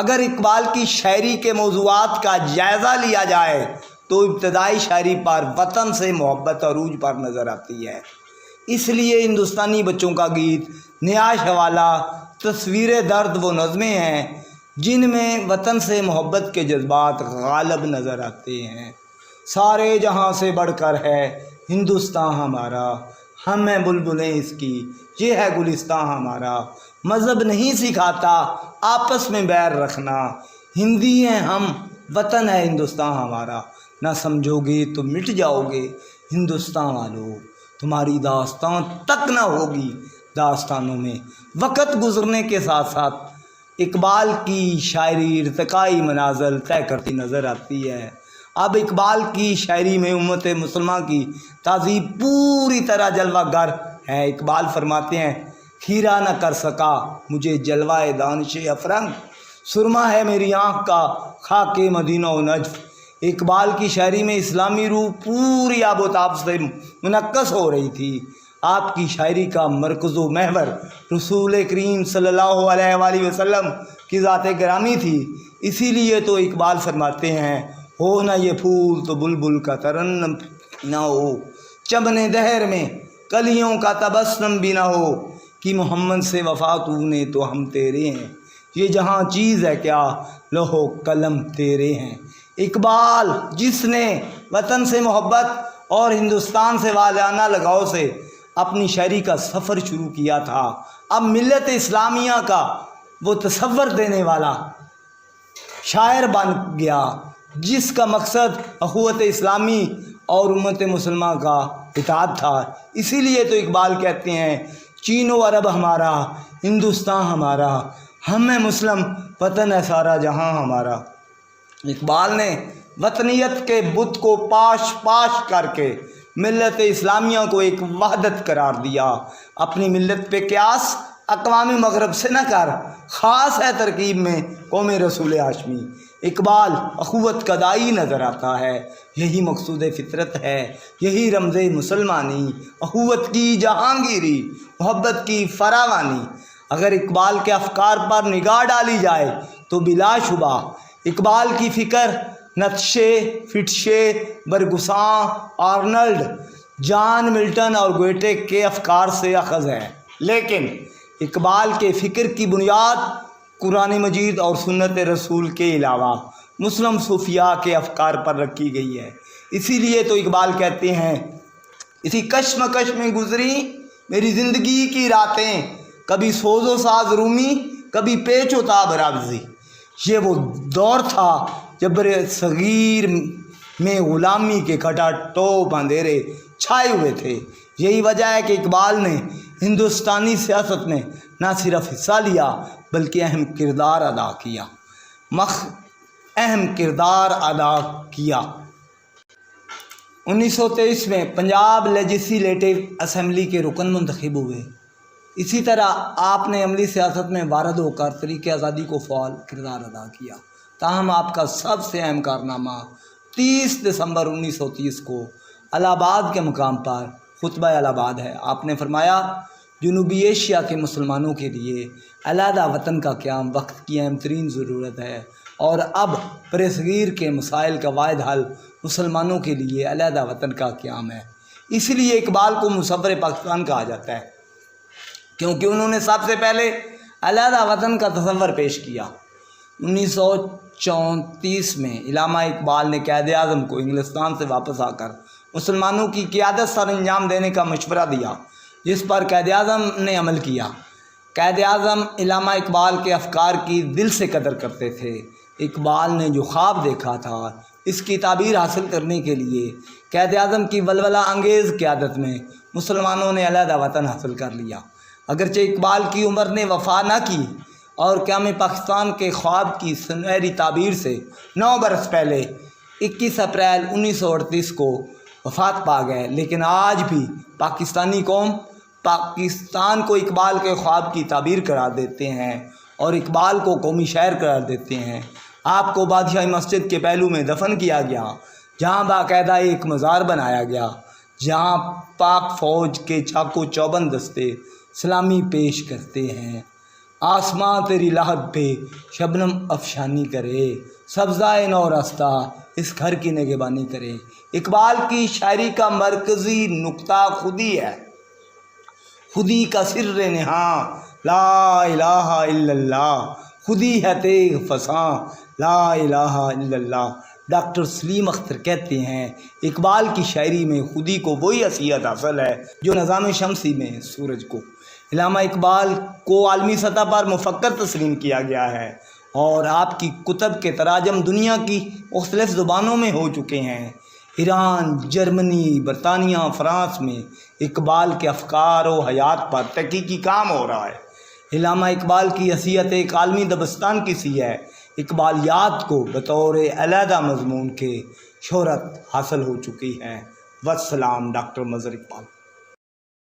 اگر اقبال کی شاعری کے موضوعات کا جائزہ لیا جائے تو ابتدائی شاعری پر وطن سے محبت عروج پر نظر آتی ہے۔ اس لیے ہندوستانی بچوں کا گیت، نیاش حوالہ، تصویر درد وہ نظمیں ہیں جن میں وطن سے محبت کے جذبات غالب نظر آتے ہیں۔ سارے جہاں سے بڑھ کر ہے ہندوستان ہمارا، ہم ہیں بلبلیں اس کی، یہ ہے گلستان ہمارا۔ مذہب نہیں سکھاتا آپس میں بیر رکھنا، ہندی ہیں ہم، وطن ہے ہندوستان ہمارا۔ نہ سمجھو گے تو مٹ جاؤ گے ہندوستان والو، تمہاری داستان تک نہ ہوگی داستانوں میں۔ وقت گزرنے کے ساتھ ساتھ اقبال کی شاعری ارتقائی منازل طے کرتی نظر آتی ہے۔ اب اقبال کی شاعری میں امت مسلمہ کی تہذیب پوری طرح جلوہ گر ہے۔ اقبال فرماتے ہیں، کھیرا نہ کر سکا مجھے جلوہ دانش افرنگ، سرما ہے میری آنکھ کا خاک مدینہ و نجف۔ اقبال کی شاعری میں اسلامی روح پوری آب و تاب سے منعکس ہو رہی تھی۔ آپ کی شاعری کا مرکز و محور رسول کریم صلی اللہ علیہ وآلہ وسلم کی ذات گرامی تھی۔ اسی لیے تو اقبال فرماتے ہیں، ہو نہ یہ پھول تو بلبل کا ترنم نہ ہو، چمن دہر میں کلیوں کا تبسم بھی نہ ہو، کہ محمد سے وفا تو نے تو ہم تیرے ہیں، یہ جہاں چیز ہے کیا لوح و قلم تیرے ہیں۔ اقبال جس نے وطن سے محبت اور ہندوستان سے والہانہ لگاؤ سے اپنی شاعری کا سفر شروع کیا تھا، اب ملت اسلامیہ کا وہ تصور دینے والا شاعر بن گیا جس کا مقصد اخوت اسلامی اور امت مسلمہ کا اتحاد تھا۔ اسی لیے تو اقبال کہتے ہیں، چین و عرب ہمارا، ہندوستان ہمارا، ہم ہیں مسلم، وطن ہے سارا جہاں ہمارا۔ اقبال نے وطنیت کے بت کو پاش پاش کر کے ملت اسلامیہ کو ایک وحدت قرار دیا۔ اپنی ملت پہ قیاس اقوام مغرب سے نہ کر، خاص ہے ترکیب میں قوم رسول ہاشمی۔ اقبال اخوت کا داعی نظر آتا ہے، یہی مقصود فطرت ہے، یہی رمز مسلمانی، اخوت کی جہانگیری، محبت کی فراوانی۔ اگر اقبال کے افکار پر نگاہ ڈالی جائے تو بلا شبہ اقبال کی فکر نتشے، فٹشے، برگساں، آرنلڈ، جان ملٹن اور گویٹے کے افکار سے اخذ ہے، لیکن اقبال کے فکر کی بنیاد قرآن مجید اور سنت رسول کے علاوہ مسلم صوفیاء کے افکار پر رکھی گئی ہے۔ اسی لیے تو اقبال کہتے ہیں، اسی کشمکش میں گزری میری زندگی کی راتیں، کبھی سوز و ساز رومی، کبھی پیچ و تاب رابضی۔ یہ وہ دور تھا جب بر صغیر میں غلامی کے کھٹا ٹوپ اندھیرے چھائے ہوئے تھے۔ یہی وجہ ہے کہ اقبال نے ہندوستانی سیاست میں نہ صرف حصہ لیا بلکہ اہم کردار ادا کیا۔ 1923 میں پنجاب لیجسلیٹو اسمبلی کے رکن منتخب ہوئے۔ اسی طرح آپ نے عملی سیاست میں وارد ہو کر تحریک آزادی کو فعال کردار ادا کیا۔ تاہم آپ کا سب سے اہم کارنامہ 30 دسمبر 1930 کو الہ آباد کے مقام پر خطبہ الہ آباد ہے۔ آپ نے فرمایا، جنوبی ایشیا کے مسلمانوں کے لیے علیحدہ وطن کا قیام وقت کی اہم ترین ضرورت ہے، اور اب برصغیر کے مسائل کا واحد حل مسلمانوں کے لیے علیحدہ وطن کا قیام ہے۔ اس لیے اقبال کو مصور پاکستان کہا جاتا ہے، کیونکہ انہوں نے سب سے پہلے علیحدہ وطن کا تصور پیش کیا۔ 1934 میں علامہ اقبال نے قائد اعظم کو انگلستان سے واپس آ کر مسلمانوں کی قیادت سر انجام دینے کا مشورہ دیا، جس پر قائد اعظم نے عمل کیا۔ قائد اعظم علامہ اقبال کے افکار کی دل سے قدر کرتے تھے۔ اقبال نے جو خواب دیکھا تھا، اس کی تعبیر حاصل کرنے کے لیے قائد اعظم کی ولولہ انگیز قیادت میں مسلمانوں نے علیحدہ وطن حاصل کر لیا۔ اگرچہ اقبال کی عمر نے وفا نہ کی اور قیام پاکستان کے خواب کی سنہری تعبیر سے 9 برس پہلے 21 اپریل 1938 کو وفات پا گئے، لیکن آج بھی پاکستانی قوم پاکستان کو اقبال کے خواب کی تعبیر قرار دیتے ہیں اور اقبال کو قومی شاعر قرار دیتے ہیں۔ آپ کو بادشاہی مسجد کے پہلو میں دفن کیا گیا، جہاں باقاعدہ ایک مزار بنایا گیا، جہاں پاک فوج کے چاقو چوبند دستے سلامی پیش کرتے ہیں۔ آسماں تیری لحد پہ شبنم افشانی کرے، سبزائے نو رستہ اس گھر کی نگہبانی کرے۔ اقبال کی شاعری کا مرکزی نقطہ خودی ہے، خودی کا سر نہاں لا الہ الا اللہ، خودی ہے تیغ فساں لا الہ الا اللہ۔ ڈاکٹر سلیم اختر کہتے ہیں اقبال کی شاعری میں خودی کو وہی حیثیت حاصل ہے جو نظام شمسی میں سورج کو۔ علامہ اقبال کو عالمی سطح پر مفکر تسلیم کیا گیا ہے اور آپ کی کتب کے تراجم دنیا کی مختلف زبانوں میں ہو چکے ہیں۔ ایران، جرمنی، برطانیہ، فرانس میں اقبال کے افکار و حیات پر تحقیقی کام ہو رہا ہے۔ علامہ اقبال کی حیثیت ایک عالمی دبستان کی سی ہے۔ اقبالیات کو بطور علیحدہ مضمون کے شہرت حاصل ہو چکی ہے۔ والسلام، ڈاکٹر مظہر اقبال۔